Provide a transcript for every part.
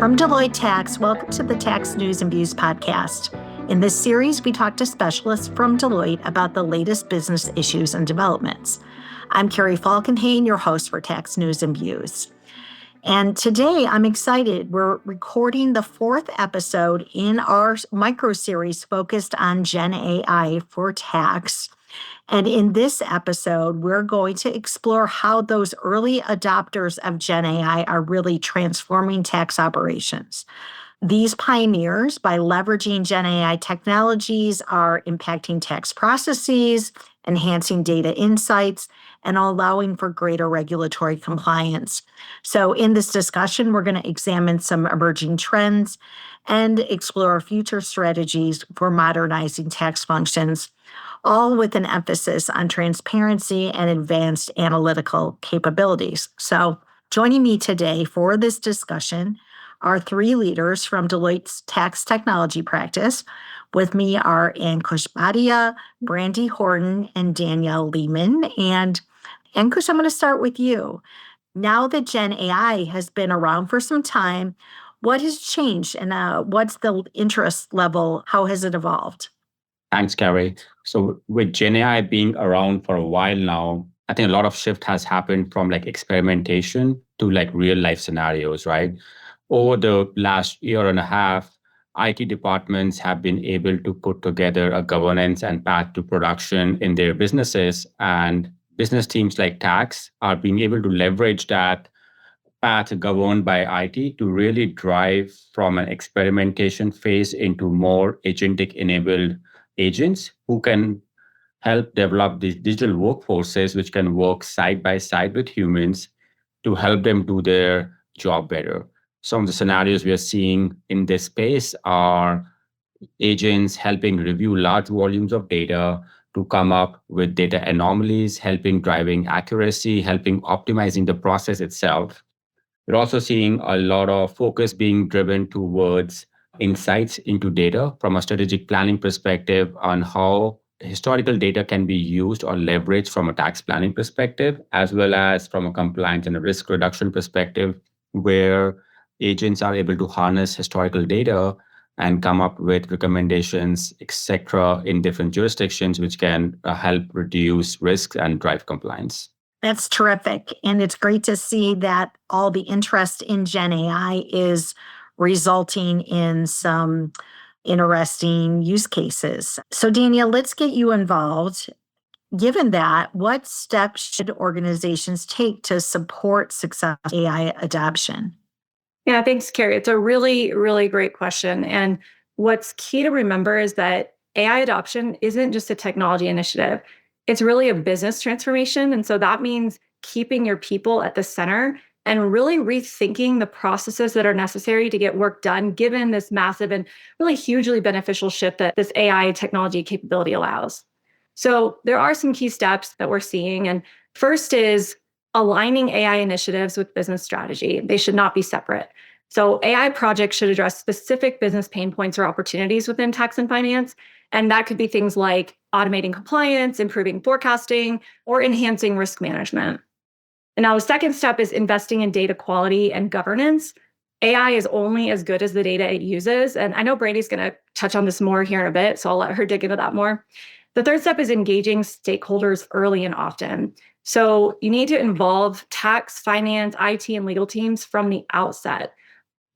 From Deloitte Tax, welcome to the Tax News and Views podcast. In this series, we talk to specialists from Deloitte about the latest business issues and developments. I'm Carrie Falkenhayn, your host for Tax News and Views. And today I'm excited. We're recording the fourth episode in our micro-series focused on GenAI for tax. And in this episode, we're going to explore how those early adopters of GenAI are really transforming tax operations. These pioneers, by leveraging GenAI technologies, are impacting tax processes, enhancing data insights, and allowing for greater regulatory compliance. So in this discussion, we're going to examine some emerging trends and explore future strategies for modernizing tax functions, all with an emphasis on transparency and advanced analytical capabilities. So joining me today for this discussion are three leaders from Deloitte's tax technology practice. With me are Ankush Bhatia, Brandy Horton, and Danielle Lehman. And Ankush, I'm going to start with you. Now that GenAI has been around for some time, what has changed and what's the interest level? How has it evolved? Thanks, Carrie. So with GenAI being around for a while now, I think a lot of shift has happened from experimentation to real life scenarios, right? Over the last year and a half, IT departments have been able to put together a governance and path to production in their businesses. And business teams like tax are being able to leverage that path governed by IT to really drive from an experimentation phase into more agentic enabled agents who can help develop these digital workforces which can work side by side with humans to help them do their job better. Some of the scenarios we are seeing in this space are agents helping review large volumes of data to come up with data anomalies, helping driving accuracy, helping optimizing the process itself. We're also seeing a lot of focus being driven towards insights into data from a strategic planning perspective on how historical data can be used or leveraged from a tax planning perspective, as well as from a compliance and a risk reduction perspective, where agents are able to harness historical data and come up with recommendations, etc., in different jurisdictions, which can help reduce risks and drive compliance. That's terrific. And it's great to see that all the interest in GenAI is resulting in some interesting use cases. So Danielle, let's get you involved. Given that, what steps should organizations take to support successful AI adoption? Yeah, thanks, Carrie. It's a really, really great question. And what's key to remember is that AI adoption isn't just a technology initiative. It's really a business transformation. And so that means keeping your people at the center and really rethinking the processes that are necessary to get work done, given this massive and really hugely beneficial shift that this AI technology capability allows. So there are some key steps that we're seeing. And first is aligning AI initiatives with business strategy. They should not be separate. So AI projects should address specific business pain points or opportunities within tax and finance. And that could be things like automating compliance, improving forecasting, or enhancing risk management. And now the second step is investing in data quality and governance. AI is only as good as the data it uses. And I know Brandy's going to touch on this more here in a bit, so I'll let her dig into that more. The third step is engaging stakeholders early and often. So you need to involve tax, finance, IT, and legal teams from the outset,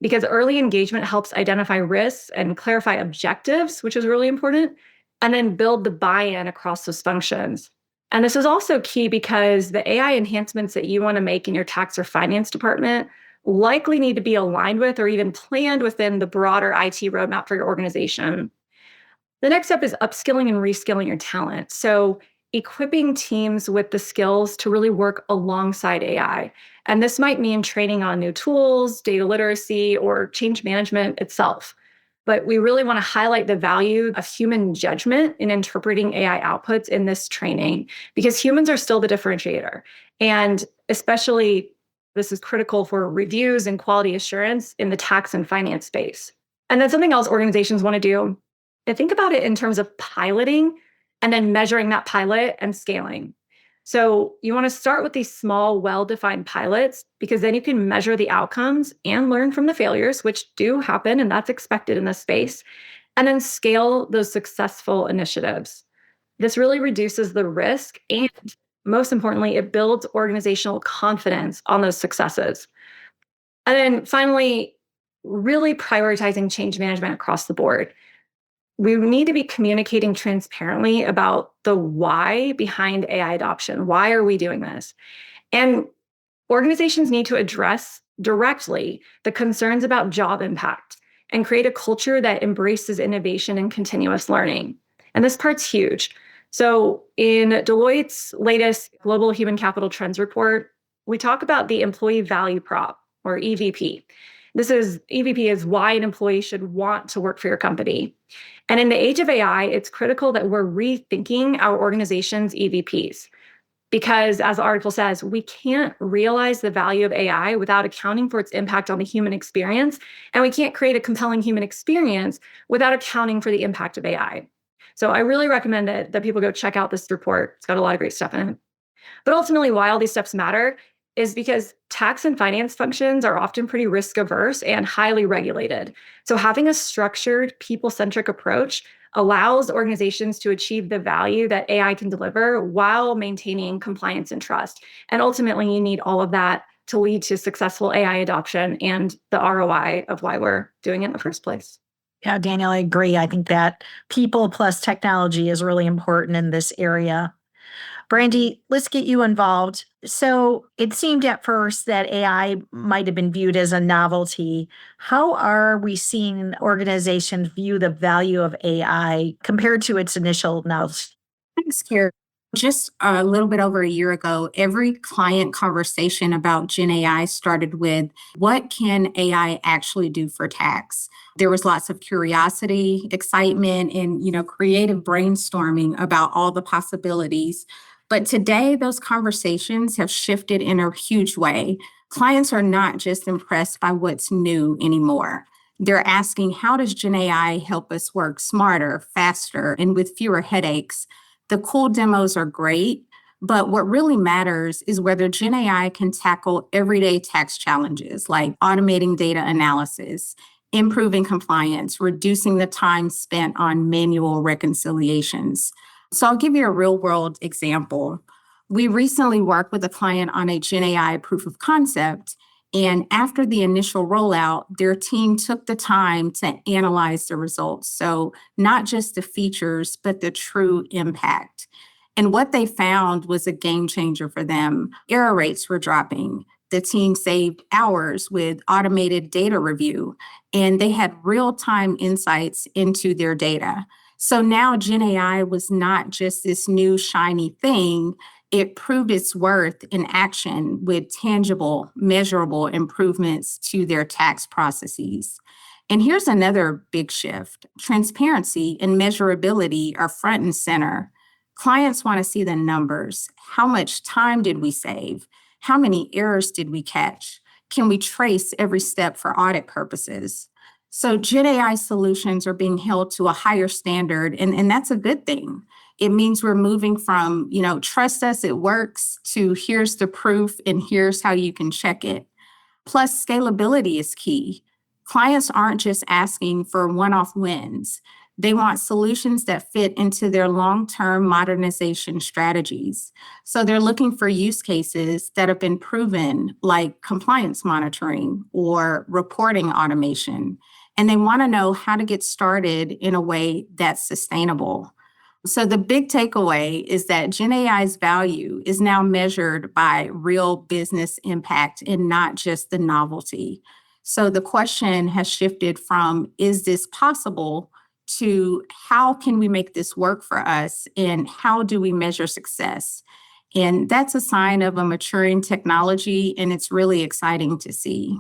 because early engagement helps identify risks and clarify objectives, which is really important, and then build the buy-in across those functions. And this is also key because the AI enhancements that you want to make in your tax or finance department likely need to be aligned with or even planned within the broader IT roadmap for your organization. The next step is upskilling and reskilling your talent. So equipping teams with the skills to really work alongside AI. And this might mean training on new tools, data literacy, or change management itself. But we really want to highlight the value of human judgment in interpreting AI outputs in this training, because humans are still the differentiator. And especially, this is critical for reviews and quality assurance in the tax and finance space. And then something else organizations want to do, think about it in terms of piloting and then measuring that pilot and scaling. So you want to start with these small, well-defined pilots because then you can measure the outcomes and learn from the failures, which do happen, and that's expected in this space, and then scale those successful initiatives. This really reduces the risk and, most importantly, it builds organizational confidence on those successes. And then finally, really prioritizing change management across the board. We need to be communicating transparently about the why behind AI adoption. Why are we doing this? And organizations need to address directly the concerns about job impact and create a culture that embraces innovation and continuous learning. And this part's huge. So, in Deloitte's latest Global Human Capital Trends report, we talk about the employee value prop or EVP. This is EVP is why an employee should want to work for your company. And in the age of AI, it's critical that we're rethinking our organization's EVPs. Because as the article says, we can't realize the value of AI without accounting for its impact on the human experience. And we can't create a compelling human experience without accounting for the impact of AI. So I really recommend that people go check out this report. It's got a lot of great stuff in it. But ultimately, why all these steps matter is because tax and finance functions are often pretty risk averse and highly regulated. So having a structured, people-centric approach allows organizations to achieve the value that AI can deliver while maintaining compliance and trust. And ultimately, you need all of that to lead to successful AI adoption and the ROI of why we're doing it in the first place. Yeah, Daniel, I agree. I think that people plus technology is really important in this area. Brandy, let's get you involved. So it seemed at first that AI might have been viewed as a novelty. How are we seeing organizations view the value of AI compared to its initial novelty? Thanks, Carrie. Just a little bit over a year ago, every client conversation about Gen AI started with what can AI actually do for tax? There was lots of curiosity, excitement, and creative brainstorming about all the possibilities. But today, those conversations have shifted in a huge way. Clients are not just impressed by what's new anymore. They're asking, how does Gen AI help us work smarter, faster, and with fewer headaches? The cool demos are great, but what really matters is whether Gen AI can tackle everyday tax challenges like automating data analysis, improving compliance, reducing the time spent on manual reconciliations. So I'll give you a real world example. We recently worked with a client on a Gen AI proof of concept. And after the initial rollout, their team took the time to analyze the results. So not just the features, but the true impact. And what they found was a game changer for them. Error rates were dropping. The team saved hours with automated data review, and they had real-time insights into their data. So now Gen AI was not just this new shiny thing. It proved its worth in action with tangible, measurable improvements to their tax processes. And here's another big shift. Transparency and measurability are front and center. Clients want to see the numbers. How much time did we save? How many errors did we catch? Can we trace every step for audit purposes? So Gen AI solutions are being held to a higher standard, and that's a good thing. It means we're moving from, trust us, it works, to here's the proof and here's how you can check it. Plus, scalability is key. Clients aren't just asking for one-off wins. They want solutions that fit into their long-term modernization strategies. So they're looking for use cases that have been proven, like compliance monitoring or reporting automation. And they want to know how to get started in a way that's sustainable. So the big takeaway is that Gen AI's value is now measured by real business impact and not just the novelty. So the question has shifted from, is this possible, to how can we make this work for us and how do we measure success? And that's a sign of a maturing technology, and it's really exciting to see.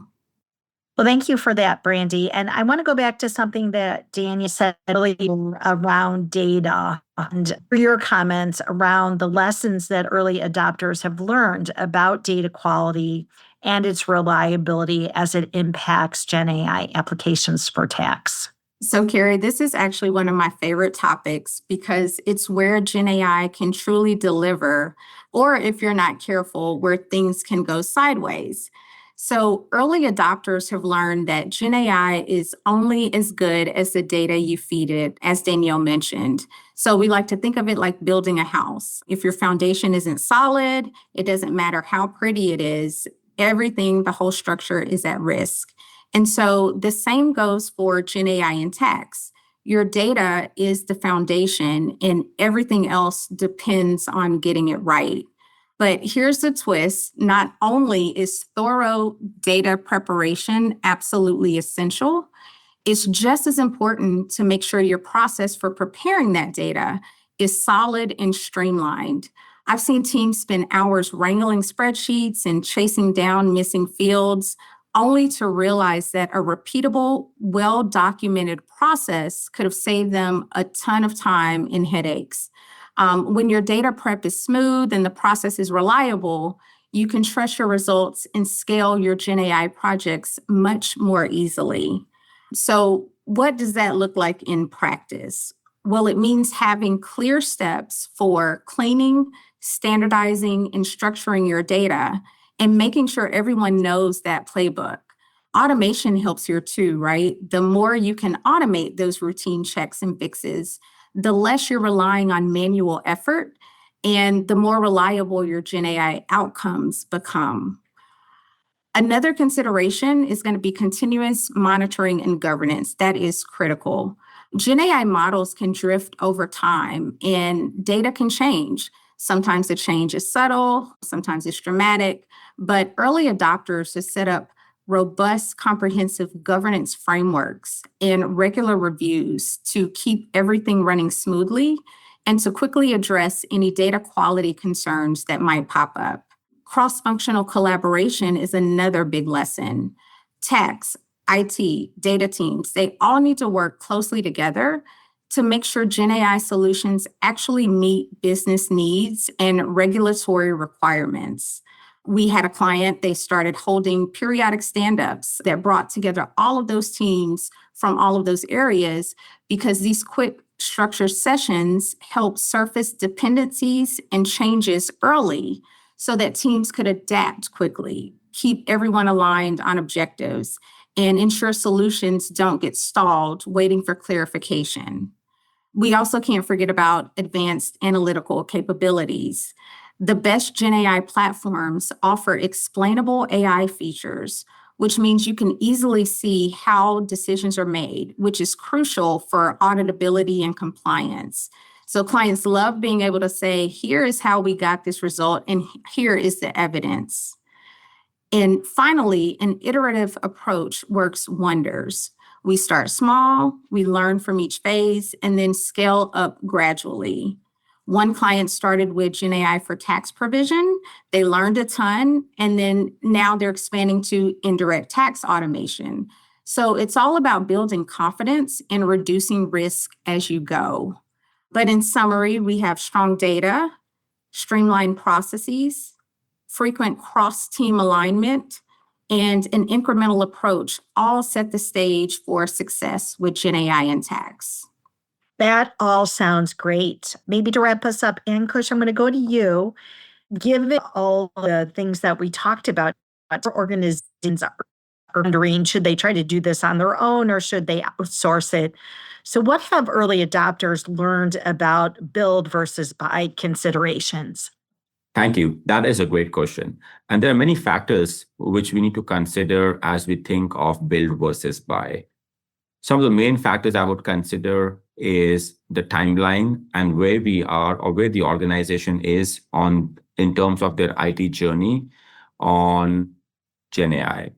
Well, thank you for that, Brandy. And I want to go back to something that Daniel said earlier around data and your comments around the lessons that early adopters have learned about data quality and its reliability as it impacts Gen AI applications for tax. So, Carrie, this is actually one of my favorite topics because it's where Gen AI can truly deliver, or if you're not careful, where things can go sideways. So, early adopters have learned that Gen AI is only as good as the data you feed it, as Danielle mentioned. So, we like to think of it like building a house. If your foundation isn't solid, it doesn't matter how pretty it is, everything, the whole structure is at risk. And so the same goes for Gen AI and tax. Your data is the foundation, and everything else depends on getting it right. But here's the twist: not only is thorough data preparation absolutely essential, it's just as important to make sure your process for preparing that data is solid and streamlined. I've seen teams spend hours wrangling spreadsheets and chasing down missing fields, only to realize that a repeatable, well documented process could have saved them a ton of time and headaches. When your data prep is smooth and the process is reliable, you can trust your results and scale your Gen AI projects much more easily. So, what does that look like in practice? Well, it means having clear steps for cleaning, standardizing, and structuring your data, and making sure everyone knows that playbook. Automation helps here too, right? The more you can automate those routine checks and fixes, the less you're relying on manual effort and the more reliable your Gen AI outcomes become. Another consideration is going to be continuous monitoring and governance. That is critical. Gen AI models can drift over time and data can change. Sometimes the change is subtle, sometimes it's dramatic, but early adopters have set up robust, comprehensive governance frameworks and regular reviews to keep everything running smoothly and to quickly address any data quality concerns that might pop up. Cross-functional collaboration is another big lesson. Tax, IT, data teams, they all need to work closely together to make sure Gen AI solutions actually meet business needs and regulatory requirements. We had a client, they started holding periodic stand-ups that brought together all of those teams from all of those areas because these quick structured sessions help surface dependencies and changes early so that teams could adapt quickly, keep everyone aligned on objectives, and ensure solutions don't get stalled waiting for clarification. We also can't forget about advanced analytical capabilities. The best Gen AI platforms offer explainable AI features, which means you can easily see how decisions are made, which is crucial for auditability and compliance. So clients love being able to say, here is how we got this result, and here is the evidence. And finally, an iterative approach works wonders. We start small, we learn from each phase, and then scale up gradually. One client started with Gen AI for tax provision. They learned a ton, and then now they're expanding to indirect tax automation. So it's all about building confidence and reducing risk as you go. But in summary, we have strong data, streamlined processes, frequent cross-team alignment, and an incremental approach all set the stage for success with Gen AI and tax. That all sounds great. Maybe to wrap us up, Ankush, I'm going to go to you. Given all the things that we talked about, what organizations are wondering, should they try to do this on their own or should they outsource it? So what have early adopters learned about build versus buy considerations? Thank you. That is a great question. And there are many factors which we need to consider as we think of build versus buy. Some of the main factors I would consider is the timeline and where we are or where the organization is on in terms of their IT journey on Gen AI.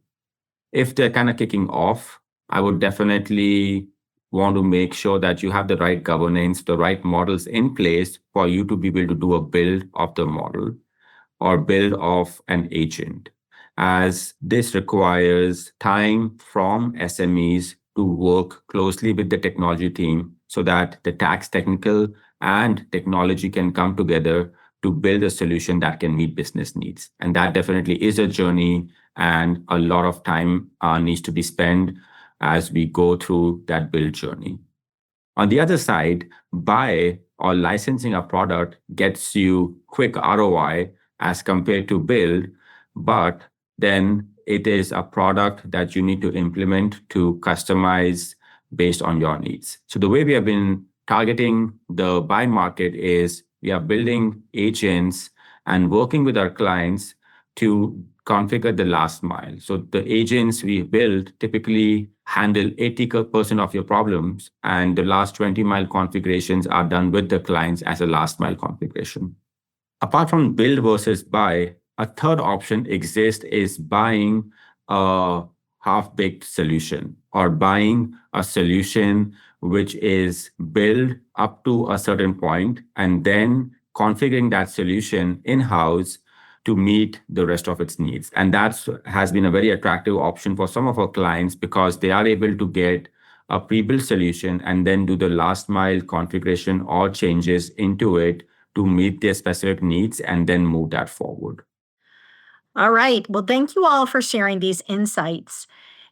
If they're kind of kicking off, I would definitely want to make sure that you have the right governance, the right models in place for you to be able to do a build of the model or build of an agent, as this requires time from SMEs to work closely with the technology team so that the tax technical and technology can come together to build a solution that can meet business needs. And that definitely is a journey, and a lot of time needs to be spent as we go through that build journey. On the other side, buy or licensing a product gets you quick ROI as compared to build, but then it is a product that you need to implement to customize based on your needs. So the way we have been targeting the buy market is we are building agents and working with our clients to configure the last mile. So the agents we build typically handle 80% of your problems, and the last 20-mile configurations are done with the clients as a last mile configuration. Apart from build versus buy, a third option exists is buying a half-baked solution or buying a solution which is built up to a certain point and then configuring that solution in-house to meet the rest of its needs. And that has been a very attractive option for some of our clients because they are able to get a pre-built solution and then do the last mile configuration or changes into it to meet their specific needs and then move that forward. All right. Well, thank you all for sharing these insights.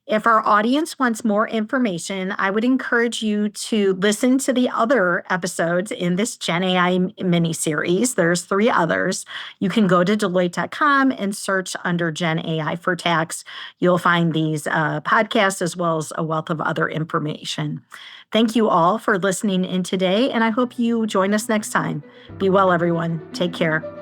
If our audience wants more information, I would encourage you to listen to the other episodes in this GenAI mini-series. There's 3 others. You can go to Deloitte.com and search under GenAI for tax. You'll find these podcasts as well as a wealth of other information. Thank you all for listening in today, and I hope you join us next time. Be well, everyone. Take care.